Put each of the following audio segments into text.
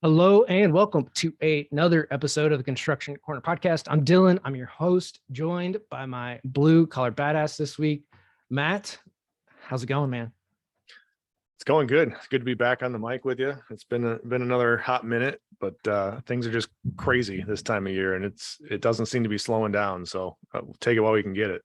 Hello and welcome to another episode of the Construction Corner podcast. I'm Dylan. I'm your host, joined by my blue collar badass this week, Matt. How's it going, man? It's going good. It's good to be back on the mic with you. It's been another hot minute, but things are just crazy this time of year, and it doesn't seem to be slowing down. So we'll take it while we can get it.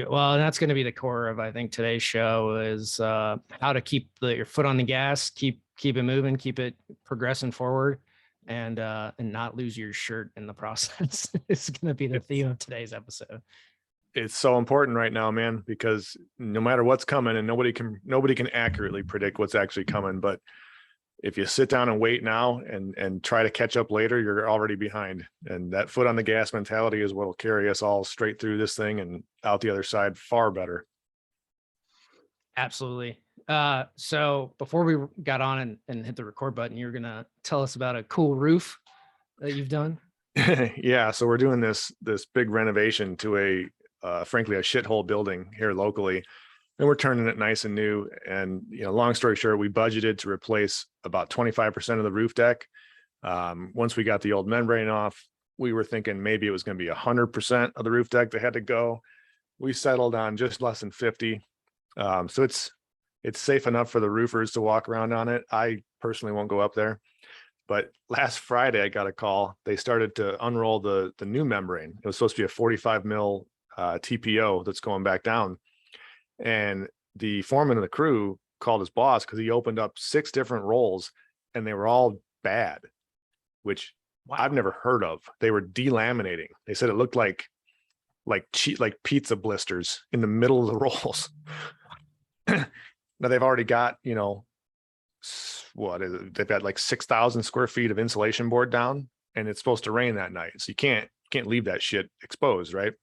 Well, that's going to be the core of I think today's show is how to keep your foot on the gas, keep it moving, keep it progressing forward, and not lose your shirt in the process. It's going to be the theme of today's episode. It's so important right now, man, because no matter what's coming, and nobody can accurately predict what's actually coming. But if you sit down and wait now and try to catch up later, you're already behind. And that foot on the gas mentality is what will carry us all straight through this thing and out the other side far better. Absolutely. So before we got on and hit the record button, you're gonna tell us about a cool roof that you've done. Yeah, so we're doing this big renovation to frankly a shithole building here locally, and we're turning it nice and new. And long story short, we budgeted to replace about 25% of the roof deck. Once we got the old membrane off, we were thinking maybe it was going to be 100% of the roof deck that had to go. We settled on just less than 50. So it's safe enough for the roofers to walk around on it. I personally won't go up there. But last Friday, I got a call. They started to unroll the new membrane. It was supposed to be a 45 mil TPO that's going back down. And the foreman of the crew called his boss because he opened up 6 different rolls and they were all bad, which Wow. I've never heard of. They were delaminating. They said it looked like pizza blisters in the middle of the rolls. Now they've already got, what is it? They've got like 6,000 square feet of insulation board down, and it's supposed to rain that night. So you can't leave that shit exposed, right?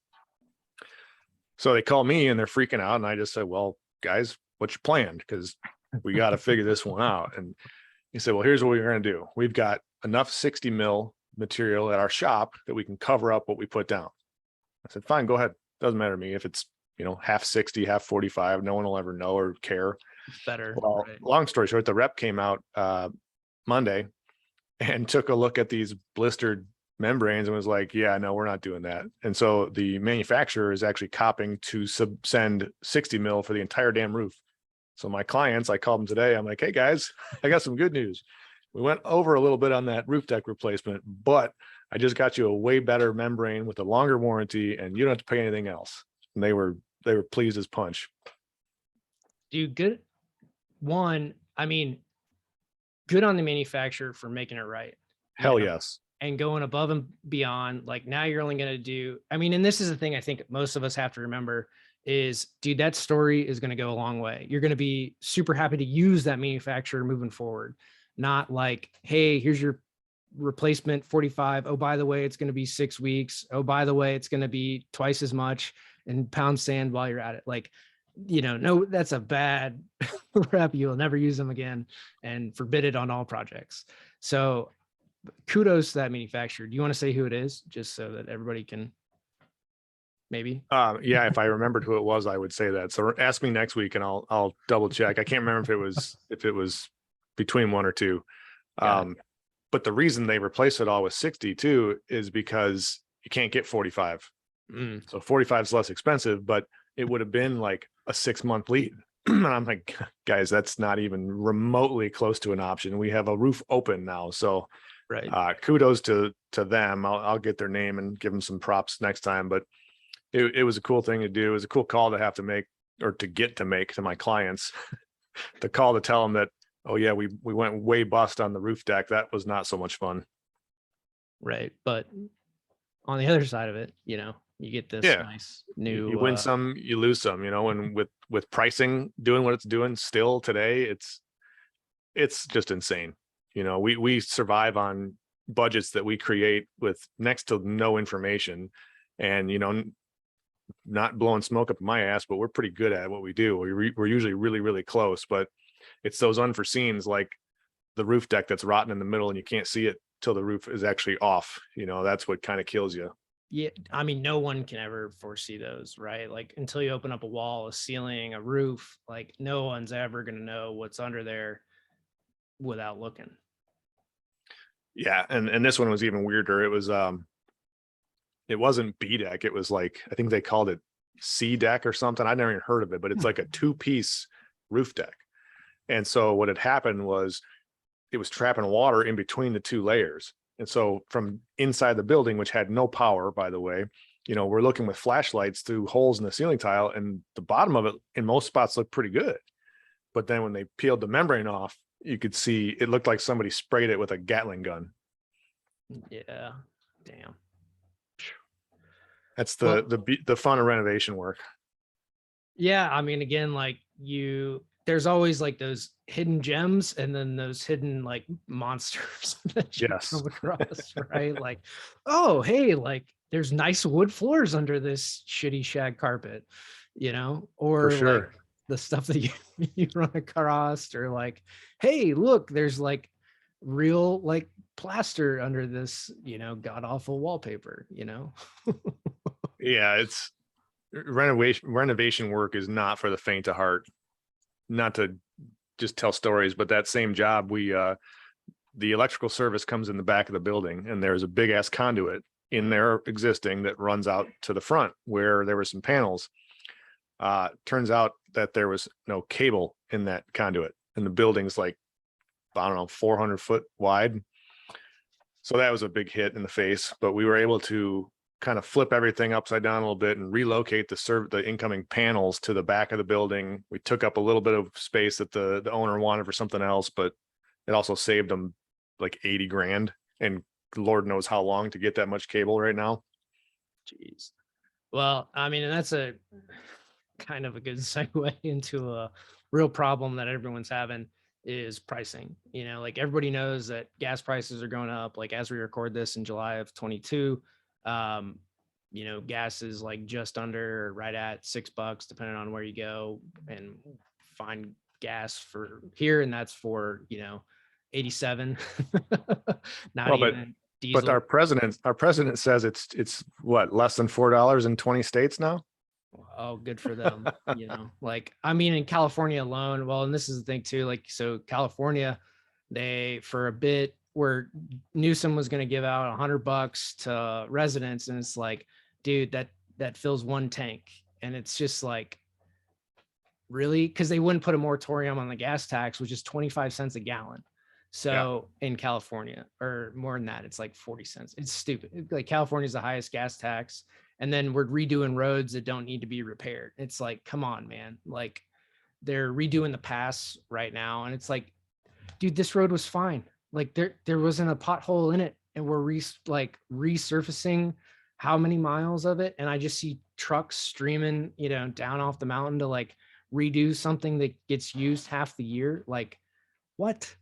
So they call me and they're freaking out. And I just said, well, guys, what's your plan? Because we got to figure this one out. And he said, well, here's what we're going to do. We've got enough 60 mil material at our shop that we can cover up what we put down. I said, fine, go ahead. Doesn't matter to me if it's, half 60, half 45. No one will ever know or care. It's better. Well, right? Long story short, the rep came out Monday and took a look at these blistered membranes and was like, yeah, no, we're not doing that. And so the manufacturer is actually copping to send 60 mil for the entire damn roof. So my clients, I called them today. I'm like, hey guys, I got some good news. We went over a little bit on that roof deck replacement, but I just got you a way better membrane with a longer warranty and you don't have to pay anything else. And they were pleased as punch. Dude, good. One, I mean, good on the manufacturer for making it right. Hell yes. And going above and beyond. Like now you're only going to do, and this is the thing I think most of us have to remember is, dude, that story is going to go a long way. You're going to be super happy to use that manufacturer moving forward. Not like, hey, here's your replacement 45. Oh, by the way, it's going to be 6 weeks. Oh, by the way, it's going to be twice as much and pound sand while you're at it. Like, no, that's a bad rep. You'll never use them again and forbid it on all projects. So kudos to that manufacturer. Do you want to say who it is just so that everybody can maybe? Yeah, if I remembered who it was, I would say that. So ask me next week and I'll double check. I can't remember if it was between one or two. But the reason they replaced it all with 60 too is because you can't get 45. So 45 is less expensive, but it would have been like a 6-month lead. And I'm like, guys, that's not even remotely close to an option. We have a roof open now. So right. Kudos to them. I'll get their name and give them some props next time. But it was a cool thing to do. It was a cool call to have to make or to get to make to my clients. The call to tell them that, oh yeah, we went way bust on the roof deck. That was not so much fun. Right. But on the other side of it, you get this nice new. You win some, you lose some. And with pricing doing what it's doing still today, it's just insane. We survive on budgets that we create with next to no information, and not blowing smoke up my ass, but we're pretty good at what we do. We're usually really, really close, but it's those unforeseens like the roof deck that's rotten in the middle and you can't see it till the roof is actually off. That's what kind of kills you. Yeah, no one can ever foresee those, right? Like until you open up a wall, a ceiling, a roof, like no one's ever going to know what's under there without looking. Yeah, and this one was even weirder. It wasn't B deck. It was like, I think they called it C deck or something. I never even heard of it, but it's like a two-piece roof deck. And so what had happened was it was trapping water in between the two layers. And so from inside the building, which had no power, by the way, we're looking with flashlights through holes in the ceiling tile, and the bottom of it in most spots looked pretty good. But then when they peeled the membrane off, you could see it looked like somebody sprayed it with a Gatling gun. Yeah. Damn. That's Well, the fun of renovation work. yeah, I mean, again, like there's always like those hidden gems and then those hidden like monsters that you Yes, come across, right? Like, oh, hey, like there's nice wood floors under this shitty shag carpet, for or like sure. the stuff that you, you run across, or like, hey, look, there's like real like plaster under this, god awful wallpaper. Yeah, it's renovation work is not for the faint of heart. Not to just tell stories, but that same job, the electrical service comes in the back of the building, and there's a big ass conduit in there existing that runs out to the front where there were some panels. Turns out that there was no cable in that conduit, and the building's like, I don't know, 400 foot wide. So that was a big hit in the face, but we were able to kind of flip everything upside down a little bit and relocate the incoming panels to the back of the building. We took up a little bit of space that the owner wanted for something else, but it also saved them like 80 grand, and Lord knows how long to get that much cable right now. Jeez. Well, I mean, and that's a kind of a good segue into a real problem that everyone's having is pricing. Like everybody knows that gas prices are going up. Like as we record this in July of 22, gas is like just under or right at $6, depending on where you go and find gas for here. And that's for, 87, not Well, but even but diesel. our president says it's what, less than $4 in 20 states now. Oh, good for them. Like, I mean, in California alone, well, and this is the thing too, like, so California, they, for a bit where Newsom was going to give out $100 to residents. And it's like, dude, that fills one tank. And it's just like, really? Cause they wouldn't put a moratorium on the gas tax, which is 25 cents a gallon. Yeah, So in California, or more than that, it's like 40 cents. It's stupid. Like California's the highest gas tax. And then we're redoing roads that don't need to be repaired. It's like, come on, man. Like they're redoing the pass right now. And it's like, dude, this road was fine. Like there wasn't a pothole in it. And we're resurfacing how many miles of it. And I just see trucks streaming, down off the mountain to like redo something that gets used half the year. Like what?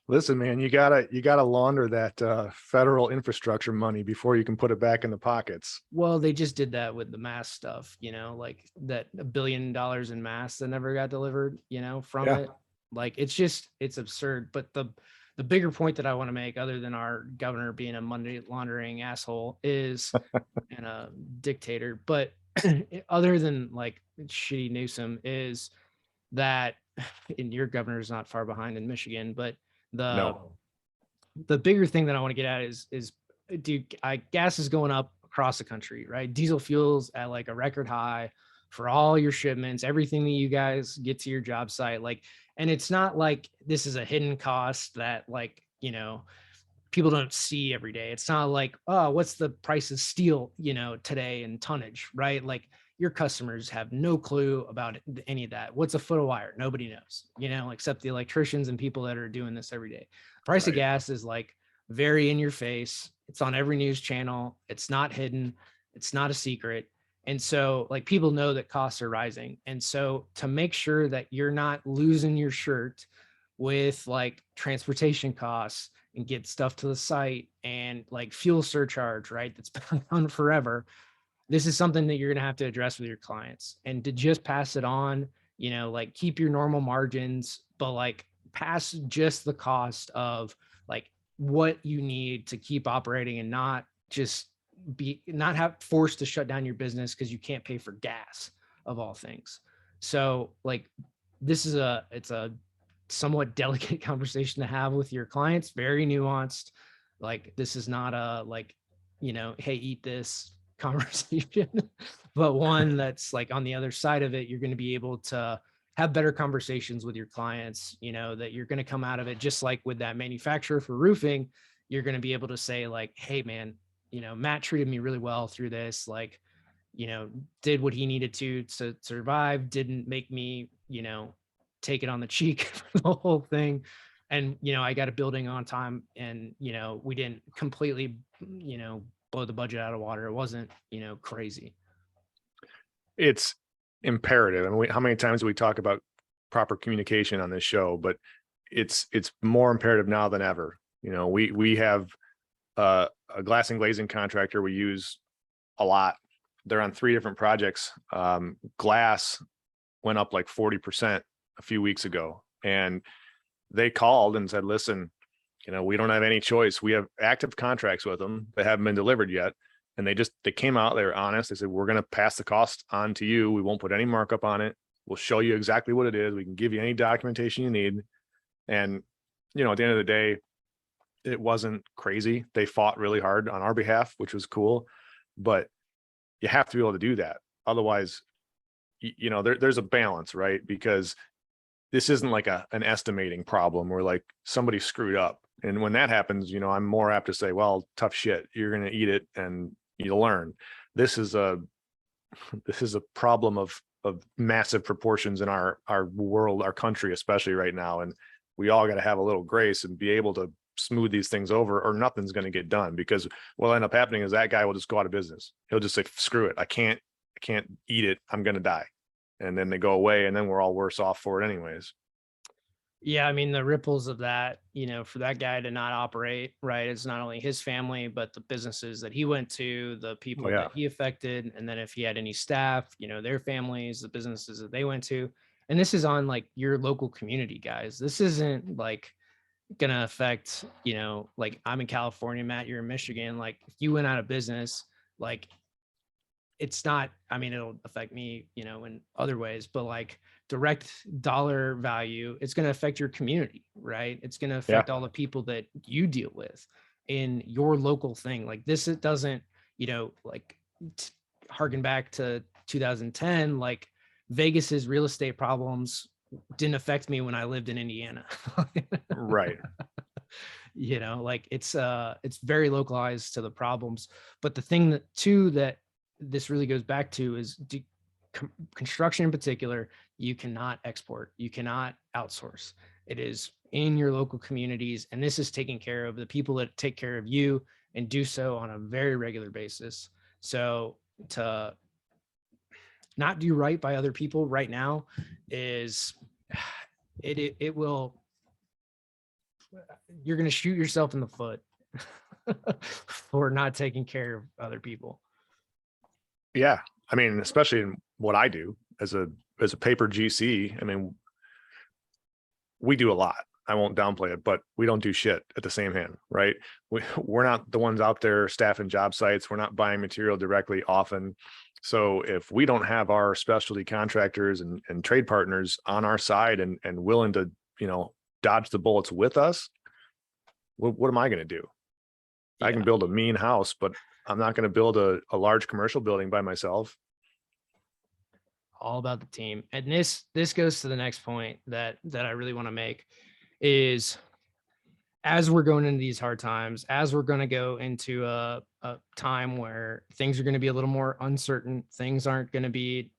listen, man, you gotta launder that federal infrastructure money before you can put it back in the pockets. Well, they just did that with the mask stuff, like that $1 billion in masks that never got delivered, from Yeah. it. Like it's absurd. But the bigger point that I want to make, other than our governor being a money laundering asshole, is and a dictator, but other than like shitty Newsom, is that and your governor is not far behind in Michigan, but the No. the bigger thing that I want to get at is dude, gas is going up across the country, right? Diesel fuels at like a record high for all your shipments, everything that you guys get to your job site. Like, and it's not like this is a hidden cost that like, people don't see every day. It's not like, oh, what's the price of steel, today in tonnage, right? Like your customers have no clue about any of that. What's a foot of wire? Nobody knows, except the electricians and people that are doing this every day. Price of Right. gas is like very in your face. It's on every news channel. It's not hidden. It's not a secret. And so like people know that costs are rising. And so to make sure that you're not losing your shirt with like transportation costs and get stuff to the site and like fuel surcharge, right? That's been on forever. This is something that you're going to have to address with your clients, and to just pass it on, like keep your normal margins, but like pass just the cost of like what you need to keep operating and not just not have forced to shut down your business because you can't pay for gas of all things. So like it's a somewhat delicate conversation to have with your clients, very nuanced. Like this is not a like, hey, eat this conversation, but one that's like on the other side of it, you're going to be able to have better conversations with your clients, that you're going to come out of it just like with that manufacturer for roofing. You're going to be able to say like, hey man, Matt treated me really well through this, like, did what he needed to survive, didn't make me, take it on the cheek for the whole thing. And, I got a building on time and, we didn't completely, blow the budget out of water. It wasn't, crazy. It's imperative. I mean, how many times do we talk about proper communication on this show? But it's more imperative now than ever. We have a glass and glazing contractor we use a lot. They're on 3 different projects. Glass went up like 40% a few weeks ago, and they called and said, listen, we don't have any choice. We have active contracts with them that haven't been delivered yet. And they came out, they were honest. They said, we're going to pass the cost on to you. We won't put any markup on it. We'll show you exactly what it is. We can give you any documentation you need. And, at the end of the day, it wasn't crazy. They fought really hard on our behalf, which was cool, but you have to be able to do that. Otherwise, there's a balance, right? Because this isn't like an estimating problem where like somebody screwed up. And when that happens, I'm more apt to say, well, tough shit, you're going to eat it and you'll learn. This is a problem of massive proportions in our world, our country, especially right now. And we all got to have a little grace and be able to smooth these things over, or nothing's going to get done, because what'll end up happening is that guy will just go out of business. He'll just say, screw it. I can't eat it. I'm going to die. And then they go away, and then we're all worse off for it anyways. Yeah, I mean, the ripples of that, for that guy to not operate, right? It's not only his family, but the businesses that he went to, the people that he affected. And then if he had any staff, their families, the businesses that they went to. And this is on like your local community, guys. This isn't like going to affect, like I'm in California, Matt, you're in Michigan. Like if you went out of business, like it's not, I mean, it'll affect me, in other ways, but like direct dollar value, it's going to affect your community, right? It's going to affect all the people that you deal with in your local thing. Like this, it doesn't, like harken back to 2010, like Vegas's real estate problems didn't affect me when I lived in Indiana. Right. Like it's very localized to the problems. But the thing that this really goes back to is construction in particular, you cannot export, you cannot outsource. It is in your local communities, and this is taking care of the people that take care of you and do so on a very regular basis. So to not do right by other people right now is it will, you're going to shoot yourself in the foot for not taking care of other people. Yeah. I mean, especially in what I do as a paper GC, I mean, we do a lot. I won't downplay it, but we don't do shit at the same hand, right? We're not the ones out there staffing job sites. We're not buying material directly often. So if we don't have our specialty contractors and trade partners on our side and willing to, dodge the bullets with us, what am I going to do? I can build a mean house, but I'm not going to build a large commercial building by myself. All about the team. And this goes to the next point that I really want to make is, as we're going into these hard times, as we're going to go into a time where things are going to be a little more uncertain, things aren't going to be,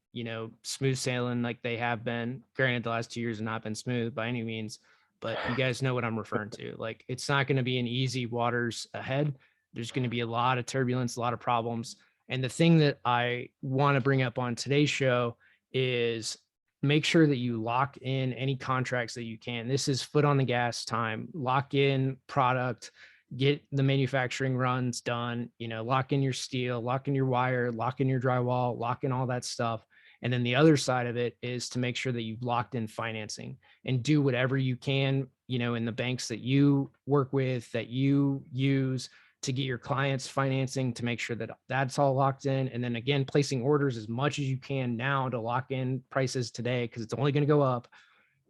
smooth sailing like they have been. Granted, the last 2 years have not been smooth by any means, but you guys know what I'm referring to. Like, it's not going to be an easy waters ahead. There's going to be a lot of turbulence, a lot of problems. And the thing that I want to bring up on today's show is make sure that you lock in any contracts that you can. This is foot on the gas time. Lock in product, get the manufacturing runs done, lock in your steel, lock in your wire, lock in your drywall, lock in all that stuff. And then the other side of it is to make sure that you've locked in financing and do whatever you can, in the banks that you work with, that you use to get your clients financing, to make sure that that's all locked in. And then again, placing orders as much as you can now to lock in prices today, because it's only going to go up,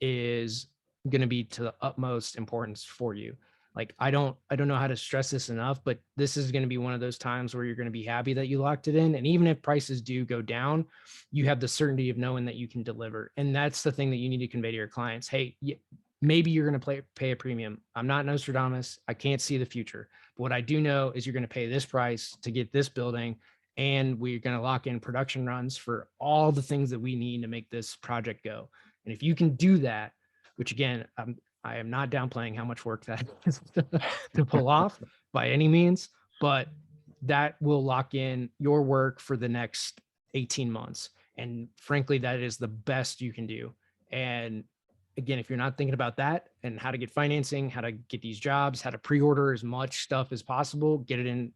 is going to be to the utmost importance for you. Like, I don't know how to stress this enough, but this is going to be one of those times where you're going to be happy that you locked it in. And even if prices do go down, you have the certainty of knowing that you can deliver. And that's the thing that you need to convey to your clients. Hey, maybe you're going to pay a premium. I'm not Nostradamus. I can't see the future. But what I do know is you're going to pay this price to get this building. And we're going to lock in production runs for all the things that we need to make this project go. And if you can do that, which again, I am not downplaying how much work that is to pull off by any means, but that will lock in your work for the next 18 months. And frankly, that is the best you can do. And again, if you're not thinking about that and how to get financing, how to get these jobs, how to pre-order as much stuff as possible, get it in,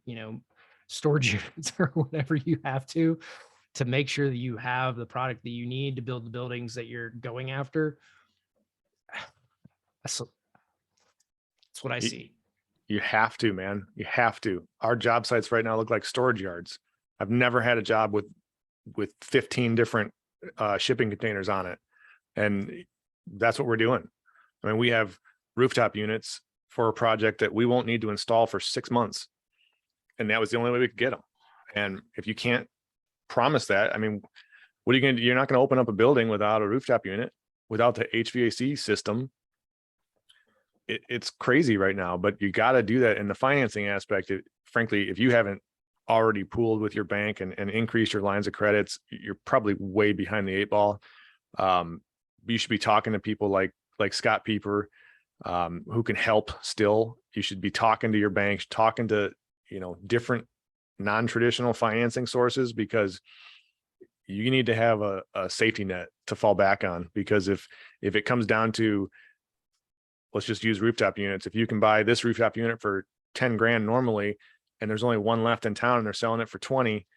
storage units or whatever you have to make sure that you have the product that you need to build the buildings that you're going after. That's what I see. You have to, man. You have to. Our job sites right now look like storage yards. I've never had a job with 15 different shipping containers on it. And that's what we're doing. I mean, we have rooftop units for a project that we won't need to install for 6 months. And that was the only way we could get them. And if you can't promise that, I mean, what are you going to do? You're not going to open up a building without a rooftop unit, without the HVAC system. It's crazy right now, but you got to do that. In the financing aspect, frankly, if you haven't already pooled with your bank and increased your lines of credits, you're probably way behind the 8 ball. You should be talking to people like Scott Pieper, who can help still. You should be talking to your banks, talking to, different non-traditional financing sources, because you need to have a safety net to fall back on. Because if it comes down to, let's just use rooftop units. If you can buy this rooftop unit for 10 grand normally, and there's only one left in town and they're selling it for 20,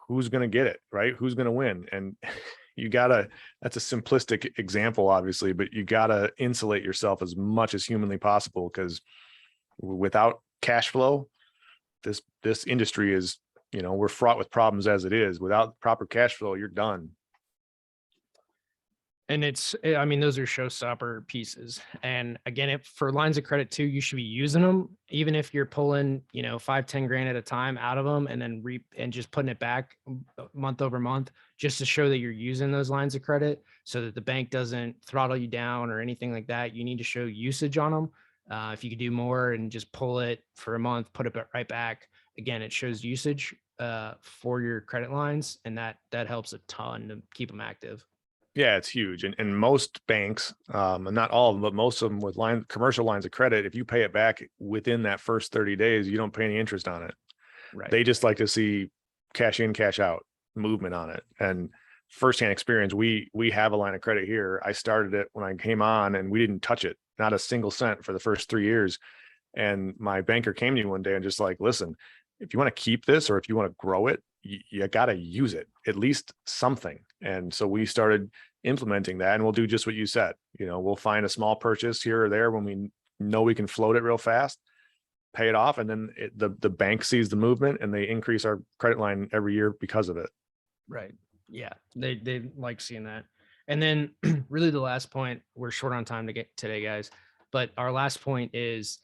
who's going to get it, right? Who's going to win? And that's a simplistic example, obviously, but you gotta insulate yourself as much as humanly possible, because without cash flow, this industry is, we're fraught with problems as it is. Without proper cash flow, you're done. And those are showstopper pieces. And again, for lines of credit too, you should be using them, even if you're pulling, 5-10 grand at a time out of them and then and just putting it back month over month, just to show that you're using those lines of credit, so that the bank doesn't throttle you down or anything like that. You need to show usage on them. If you could do more and just pull it for a month, put it right back, again, it shows usage for your credit lines, and that helps a ton to keep them active. Yeah, it's huge. And most banks, and not all of them, but most of them with commercial lines of credit, if you pay it back within that first 30 days, you don't pay any interest on it. Right. They just like to see cash in, cash out movement on it. And firsthand experience, we have a line of credit here. I started it when I came on, and we didn't touch it, not a single cent for the first 3 years. And my banker came to me one day and just like, listen, if you want to keep this, or if you want to grow it, you got to use it, at least something. And so we started implementing that, and we'll do just what you said. We'll find a small purchase here or there when we know we can float it real fast, pay it off, and then the bank sees the movement and they increase our credit line every year because of it. Right. Yeah. They like seeing that. And then really the last point, we're short on time to get today, guys, but our last point is,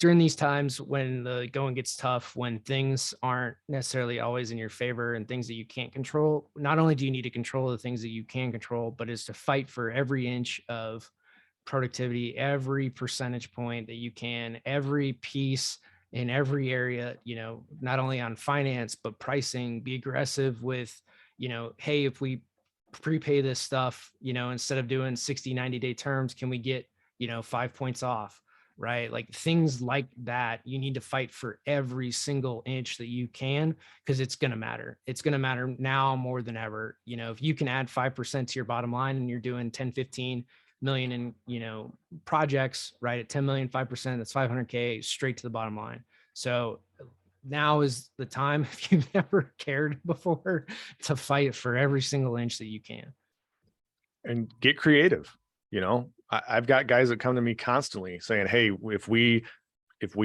during these times when the going gets tough, when things aren't necessarily always in your favor and things that you can't control, not only do you need to control the things that you can control, but is to fight for every inch of productivity, every percentage point that you can, every piece in every area, not only on finance, but pricing. Be aggressive with, hey, if we prepay this stuff, instead of doing 60, 90-day terms, can we get, 5 points off? Right? Like things like that, you need to fight for every single inch that you can, because it's going to matter. It's going to matter now more than ever. If you can add 5% to your bottom line and you're doing 10, 15 million in, projects, right? At 10 million, 5%, that's 500K straight to the bottom line. So now is the time, if you've never cared before, to fight for every single inch that you can. And get creative. I've got guys that come to me constantly saying, hey, if we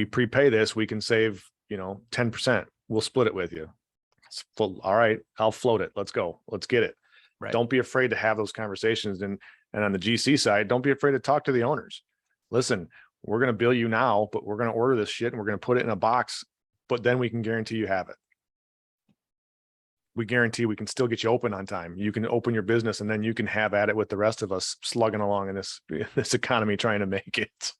prepay this, we can save, 10%. We'll split it with you. All right, I'll float it. Let's go. Let's get it. Right. Don't be afraid to have those conversations. And And on the GC side, don't be afraid to talk to the owners. Listen, we're going to bill you now, but we're going to order this shit and we're going to put it in a box, but then we can guarantee you have it. We guarantee we can still get you open on time. You can open your business and then you can have at it with the rest of us slugging along in this economy trying to make it.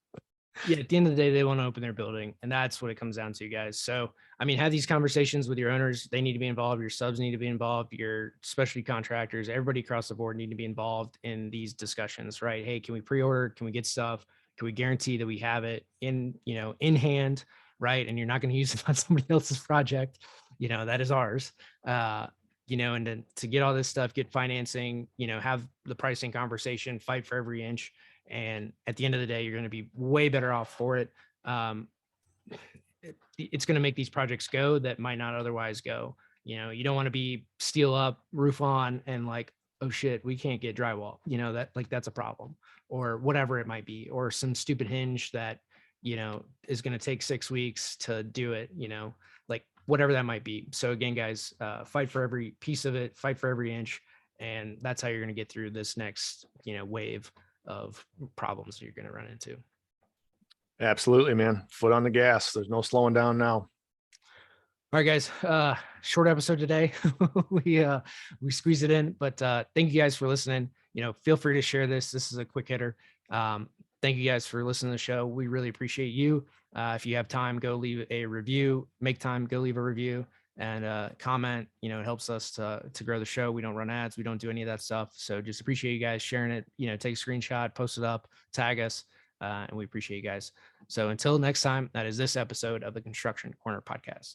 Yeah, at the end of the day, they want to open their building, and that's what it comes down to, guys. So, I mean, have these conversations with your owners. They need to be involved. Your subs need to be involved. Your specialty contractors, everybody across the board need to be involved in these discussions, right? Hey, can we pre-order? Can we get stuff? Can we guarantee that we have it in hand, right? And you're not going to use it on somebody else's project. That is ours. And then to get all this stuff, get financing, have the pricing conversation, fight for every inch. And at the end of the day, you're going to be way better off for it. It's going to make these projects go that might not otherwise go. You don't want to be steel up, roof on, and like, oh shit, we can't get drywall. That's a problem, or whatever it might be, or some stupid hinge that is going to take 6 weeks to do it. Like whatever that might be. So again, guys, fight for every piece of it, fight for every inch, and that's how you're going to get through this next wave of problems you're going to run into. Absolutely, man. Foot on the gas. There's no slowing down now. All right, guys. Short episode today. we squeezed it in, but thank you guys for listening. Feel free to share this. This is a quick hitter. Thank you guys for listening to the show. We really appreciate you. If you have time, go leave a review. Make time, go leave a review and comment. It helps us to grow the show. We don't run ads. We don't do any of that stuff. So just appreciate you guys sharing it. Take a screenshot, post it up, tag us, and we appreciate you guys. So until next time, that is this episode of the Construction Corner Podcast.